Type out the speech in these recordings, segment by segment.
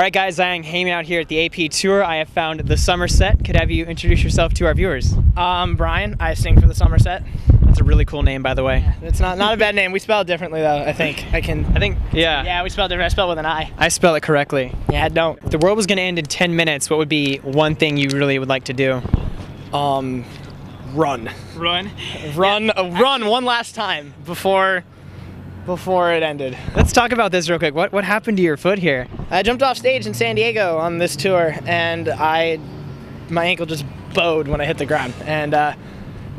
All right, guys, I'm hanging out here at the AP Tour. I have found the Somerset. Could I have you introduce yourself to our viewers? Brian. I sing for the Somerset. That's a really cool name, by the way. Yeah, it's not a bad name. We spell it differently, though. I think. Yeah. Yeah, we spell it different. I spell it with an I. I spell it correctly. Yeah, don't. If the world was going to end in 10 minutes, what would be one thing you really would like to do? Run. Run? Run one last time before it ended. Let's talk about this real quick. What happened to your foot here? I jumped off stage in San Diego on this tour, and my ankle just bowed when I hit the ground. And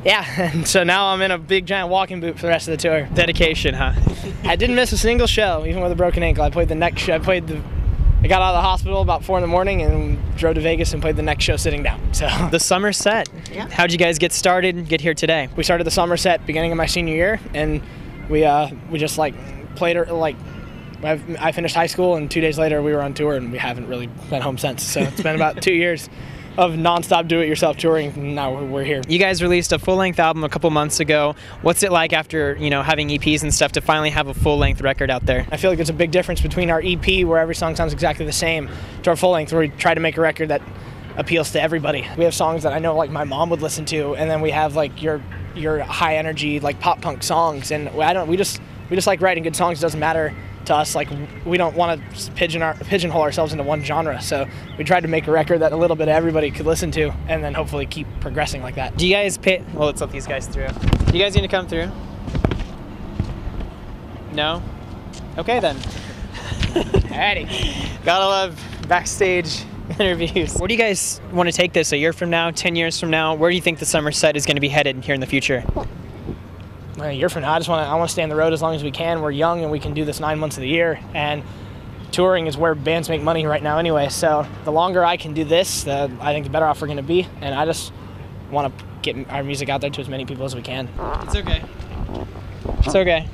yeah, and so now I'm in a big giant walking boot for the rest of the tour. Dedication, huh? I didn't miss a single show, even with a broken ankle. I played the next show. I got out of the hospital about 4 in the morning and drove to Vegas and played the next show sitting down. So the Somerset. Yeah. How'd you guys get started and get here today? We started the Somerset beginning of my senior year, and we just played I finished high school, and 2 days later we were on tour, and we haven't really been home since. So it's been about 2 years of nonstop do-it-yourself touring, and now we're here. You guys released a full-length album a couple months ago. What's it like after, having EPs and stuff to finally have a full-length record out there? I feel like it's a big difference between our EP, where every song sounds exactly the same, to our full-length, where we try to make a record that appeals to everybody. We have songs that I know my mom would listen to, and then we have your high-energy pop punk songs, and we just like writing good songs. It doesn't matter to us, we don't want to pigeonhole ourselves into one genre, so we tried to make a record that a little bit of everybody could listen to, and then hopefully keep progressing like that. Do you guys well, let's let these guys through. Do you guys need to come through? No? Okay then. Alrighty. Gotta love backstage interviews. Where do you guys want to take this a year from now, 10 years from now? Where do you think the Somerset is going to be headed here in the future? A year from now, I want to stay on the road as long as we can. We're young and we can do this 9 months of the year, and touring is where bands make money right now anyway. So the longer I can do this, I think the better off we're going to be, and I just want to get our music out there to as many people as we can. It's okay. It's okay.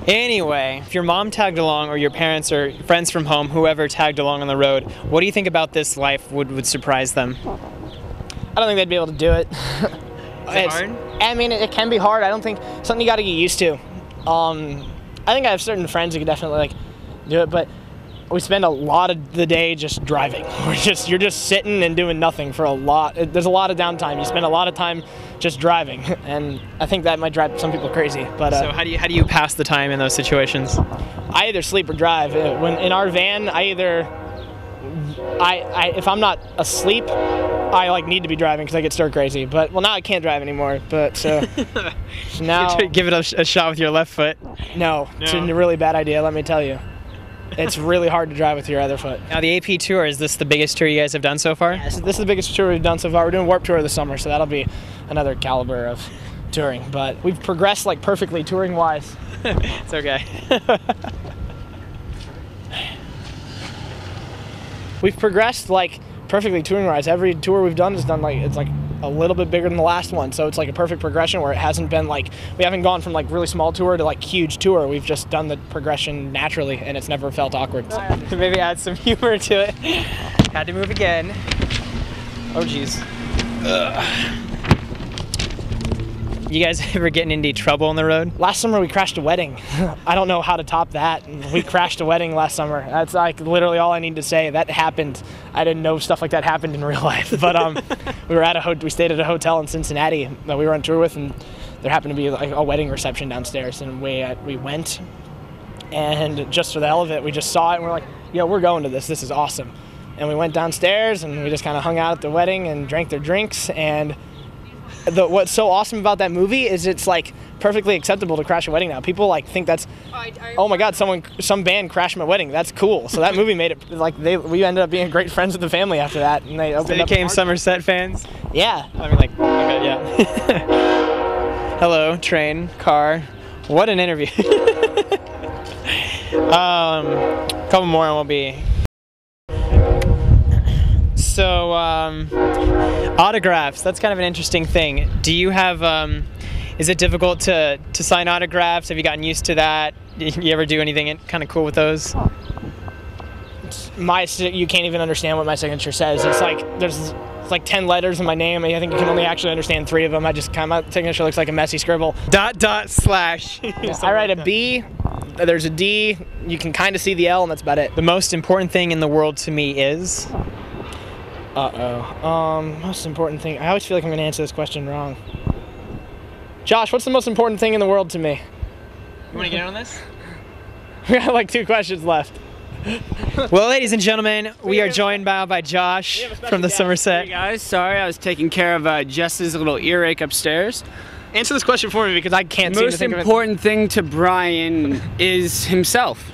Anyway, if your mom tagged along, or your parents or friends from home, whoever tagged along on the road, what do you think about this life would surprise them? I don't think they'd be able to do it. Is it hard? I mean, it can be hard. I don't think something you got to get used to. I think I have certain friends who could definitely do it, but we spend a lot of the day just driving. You're just sitting and doing nothing for a lot. There's a lot of downtime. You spend a lot of time just driving, and I think that might drive some people crazy. But so how do you pass the time in those situations? I either sleep or drive. When in our van, if I'm not asleep, I need to be driving because I get stir crazy. But now I can't drive anymore. But so now give it a shot with your left foot. No, it's a really bad idea. Let me tell you. It's really hard to drive with your other foot. Now, the AP Tour, is this the biggest tour you guys have done so far? Yeah, this is the biggest tour we've done so far. We're doing Warped Tour this summer, so that'll be another caliber of touring. But we've progressed perfectly touring-wise. It's okay. We've progressed perfectly touring-wise. Every tour we've done is done it's a little bit bigger than the last one, so it's a perfect progression where it hasn't been we haven't gone from really small tour to huge tour. We've just done the progression naturally, and it's never felt awkward. Maybe add some humor to it. Had to move again. Oh geez. You guys ever getting into trouble on the road? Last summer we crashed a wedding. I don't know how to top that. We crashed a wedding last summer. That's literally all I need to say. That happened. I didn't know stuff like that happened in real life. But we stayed at a hotel in Cincinnati that we were on tour with, and there happened to be a wedding reception downstairs, and we went, and just for the hell of it, we just saw it and we're like, yo, we're going to this. This is awesome. And we went downstairs and we just kind of hung out at the wedding and drank their drinks. And what's so awesome about that movie is it's perfectly acceptable to crash a wedding now. People think that's, oh my god, some band crashed my wedding. That's cool. So that movie made it we ended up being great friends with the family after that, and they became Somerset fans. Yeah. I mean, okay, yeah. Hello, train, car. What an interview. Couple more and we'll be. So, autographs, that's kind of an interesting thing. Do you have, is it difficult to sign autographs? Have you gotten used to that? Did you ever do anything kind of cool with those? you can't even understand what my signature says. It's like 10 letters in my name. I think you can only actually understand 3 of them. My signature looks like a messy scribble. .. slash. I write a B. There's a D. You can kind of see the L, and that's about it. The most important thing in the world to me is. Most important thing. I always feel like I'm going to answer this question wrong. Josh, what's the most important thing in the world to me? You want to get in on this? We got like 2 questions left. Well, ladies and gentlemen, we are joined by Josh from the Somerset. Hey guys, sorry, I was taking care of Jess's little earache upstairs. Answer this question for me because I can't seem to think of it. Most important thing to Bryan is himself.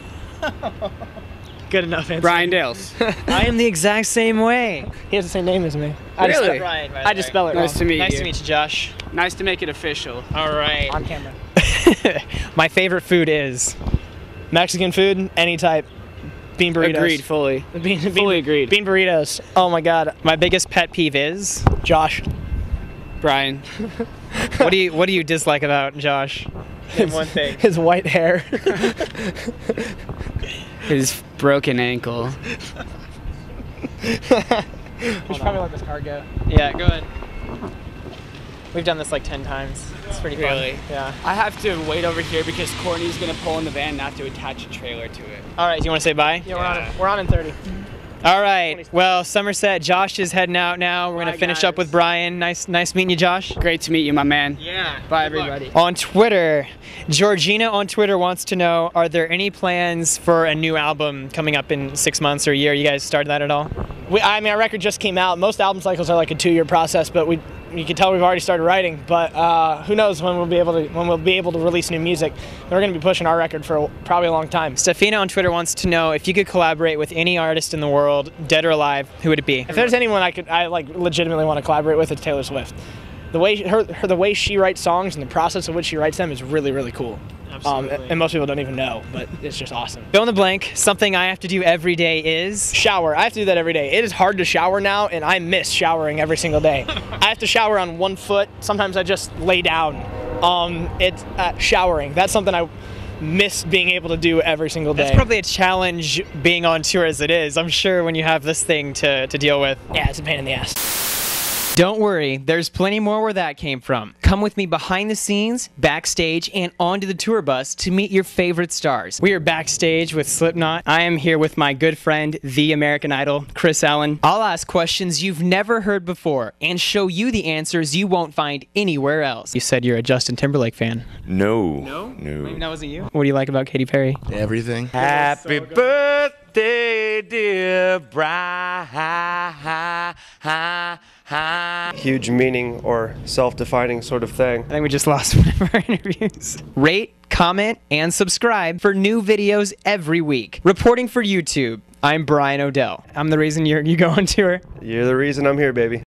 Good enough answer. Bryan Dales. I am the exact same way. He has the same name as me. Really? I just spell it wrong. Nice to meet you. Nice to meet you, Josh. Nice to make it official. All right. On camera. My favorite food is Mexican food, any type. Bean burritos. Agreed, fully. Fully agreed. Bean burritos. Oh my god. my biggest pet peeve is. Josh. Bryan. What do you dislike about Josh? One thing. His white hair. His broken ankle. We should probably let this car go. Yeah, go ahead. We've done this like 10 times. It's pretty fun. Really? Yeah. I have to wait over here because Courtney's gonna pull in the van and have to attach a trailer to it. All right. Do you want to say bye? Yeah, we're on in 30. All right. Well, Somerset. Josh is heading out now. We're gonna Bye, finish up guys. with Bryan. Nice meeting you, Josh. Great to meet you, my man. Yeah. Bye, everybody. On Twitter, Georgina on Twitter wants to know: are there any plans for a new album coming up in 6 months or a year? You guys started that at all? I mean, our record just came out. Most album cycles are like a 2-year process, but you can tell we've already started writing. But who knows when we'll be able to release new music? We're going to be pushing our record for probably a long time. Stefina on Twitter wants to know if you could collaborate with any artist in the world, dead or alive, who would it be? If there's anyone I like legitimately want to collaborate with, it's Taylor Swift. The way she writes songs and the process of which she writes them is really, really cool. Absolutely. And most people don't even know, but it's just awesome. Fill in the blank. Something I have to do every day is shower. I have to do that every day. It is hard to shower now, and I miss showering every single day. I have to shower on 1 foot. Sometimes I just lay down. It's showering. That's something I miss being able to do every single day. That's probably a challenge being on tour as it is. I'm sure when you have this thing to deal with. Yeah, it's a pain in the ass. Don't worry, there's plenty more where that came from. Come with me behind the scenes, backstage, and onto the tour bus to meet your favorite stars. We are backstage with Slipknot. I am here with my good friend, the American Idol, Chris Allen. I'll ask questions you've never heard before and show you the answers you won't find anywhere else. You said you're a Justin Timberlake fan. No. Maybe that wasn't you? What do you like about Katy Perry? Everything. Happy birthday, dear Bryan. Huge meaning or self-defining sort of thing. I think we just lost one of our interviews. Rate, comment, and subscribe for new videos every week. Reporting for YouTube, I'm Bryan O'Dell. I'm the reason you go on tour. You're the reason I'm here, baby.